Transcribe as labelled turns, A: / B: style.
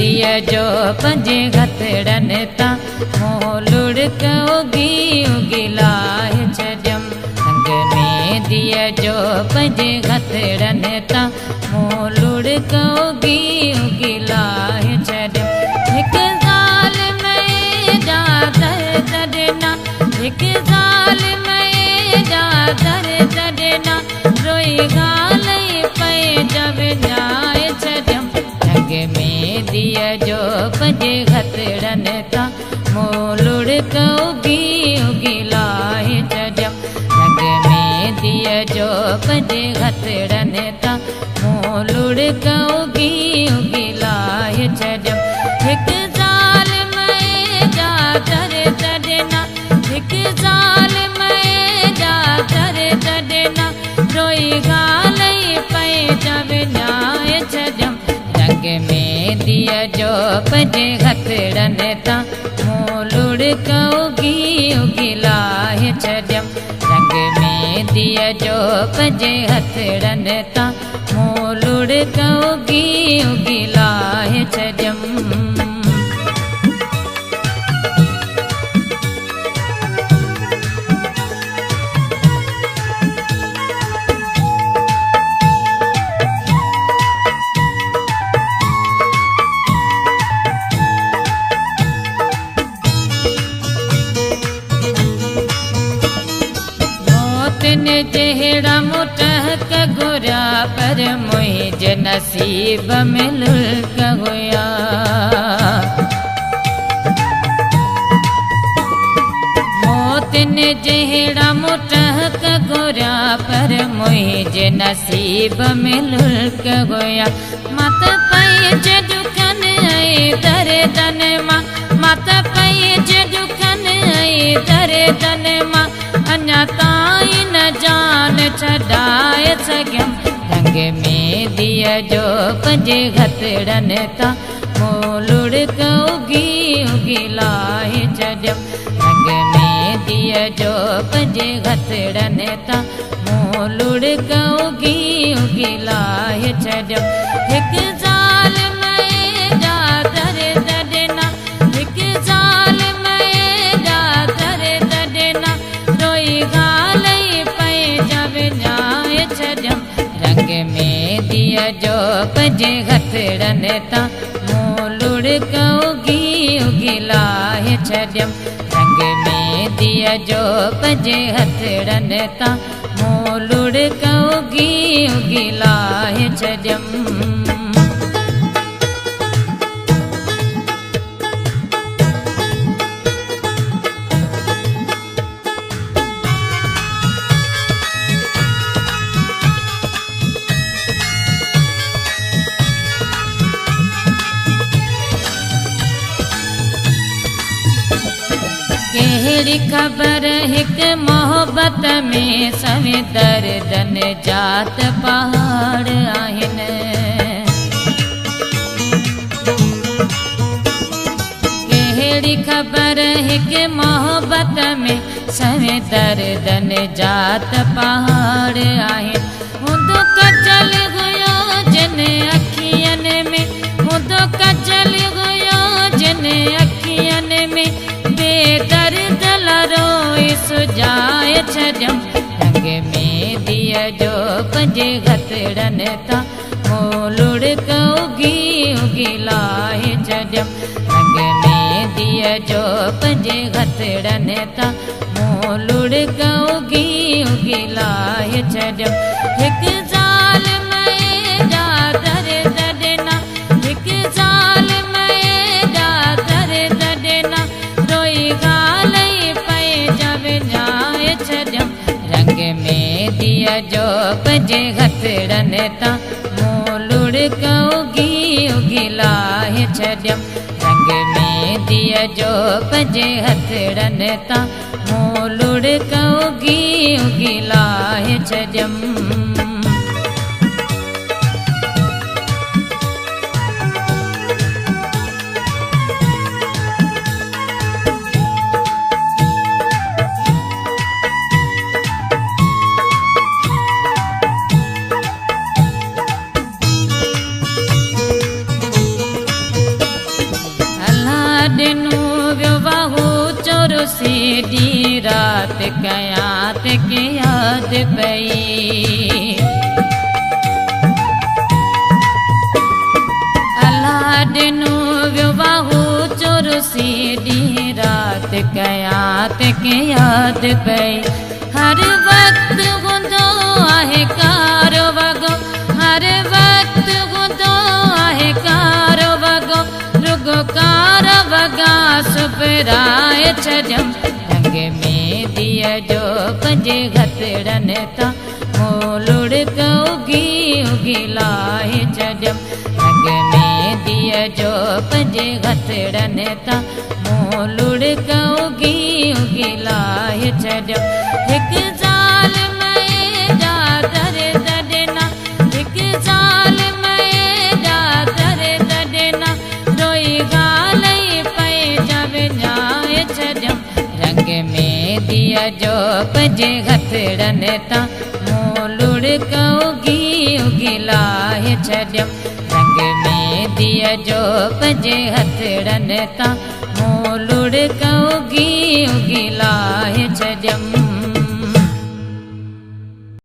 A: मेहंदीअ जो पंजे हथड़नि तां मोलुड़क उगी उगी लाहे छॾियमि। रंग मेहंदीअ जो पंजे हथड़नि तां मोलुड़क उगी उगी लाहे छॾियमि। हिकु ज़ाल में जा दर दॾना, हिकु ज़ाल में जा दर दॾना, रोई ॻाल्हि पए जब न्याय छॾियमि। रंग मेहंदीअ जो पंजे हथड़नि तां मोलुड़क उगी उगी लाहे छॾियमि। रंग मेहंदीअ जो पंजे हथड़नि तां मोलुड़क उगी उगी लाहे छॾियमि। हिकु ज़ाल में जा दर दॾना, हिकु ज़ाल में जा दर दॾना, रोई ॻाल्हि पए जब न्याय छॾियमि। रंग मेहंदीअ जो पंजे हथड़नि तां मोलुड़क उगी उगी लाहे छॾियमि। रंग मेहंदीअ जो पंजे हथड़नि तां मोलुड़क उगी उगी लाहे छॾियमि। मोतिन जहिड़ा मुटहक घुरिया पर मुंहिंजे नसीब में लुल्क हुया। मोतिन जहिड़ा मुटहक घुरिया पर मुंहिंजे नसीब में लुल्क हुया। मत पंहिंजे दुखनि ऐं दर्दनि मां, मत पंहिंजे दुखनि ऐं दर्दनि मां अञा ताईं न जान छॾाए सघियमि। रंग मेहंदीअ जो पंजे हथड़नि तां मोलुड़क उगी उगी लाहे छॾियमि। रंग मेहंदीअ जो पंजे हथड़नि तां मोलुड़क उगी उगी लाहे छॾियमि। हिकु ज़ाल में जा दर दॾना, हिकु ज़ाल में जा दर दॾना, रोई ॻाल्हि पए जब न्याय छॾियमि। रंग मेहंदीअ जो पंजे हथड़नि तां मोलुड़क उगी उगी लाहे छॾियमि। रंग मेहंदीअ जो पंजे हथड़नि तां मोलुड़क उगी उगी लाहे छॾियमि। कहिड़ी ख़बर हिकु मोहबत में सवे दर्दन जात पहाड़ आहिनि। कहिड़ी ख़बर हिकु मोहबत में सवे दर्दन जात पहाड़ आहिनि। हूंदो कजल हुयो जिन अखियुनि में, हूंदो कजल हुयो जिन अखियुनि में, बेदर्द रोई सुजाए छॾियमि। रंग मेहंदीअ जो पंजे हथड़नि तां मोलुड़क उगी उगी लाहे छॾियमि। रंग मेहंदीअ जो पंजे हथड़नि तां मोलुड़क उगी उगी लाहे छॾियमि। हिकु ज़ाल में जा दर दॾना, हिकु ज़ाल में जा दर दॾना, रोई ॻाल्हि पए जब न्याय छॾियमि। रंग मेहंदीअ जो पंजे हथड़नि तां मोलुड़क उगी उगी लाहे छॾियमि। रंग मेहंदीअ जो पंजे हथड़नि तां मोलुड़क उगी उगी लाहे छॾियमि। कयां तंहिंखे यादि पई। अलाह ॾिनो वियो बाहू चुरसी ॾींहुं राति कयां तंहिंखे यादि पई। हर वक़्तु हूंदो आहे कारो वॻो, हर वक़्तु हूंदो आहे कारो वॻो, रुॻो कारा वॻा सुबराए छॾियमि। रंग में धीअ जो पंजे हथड़नि तां मूं लुड़क उगी उगी लाहे छॾियमि। रंग में धीअ जो पंजे हथड़नि तां मूं लुड़क उगी उगी लाहे छॾियमि। हिकु ज़ाल जा दर्द ॾिना, हिकु ज़ाल जा दर्द ॾिना, रोई ॻाल्हि पंहिंजा विञाए छॾियमि। रंग में धीअ जो पंजे हथड़नि तां मूं लुड़क उगी उगी लाहे छॾियमि। रंग में धीअ जो पंजे हथड़नि तां मूं लुड़क उगी उगी लाहे छॾियमि।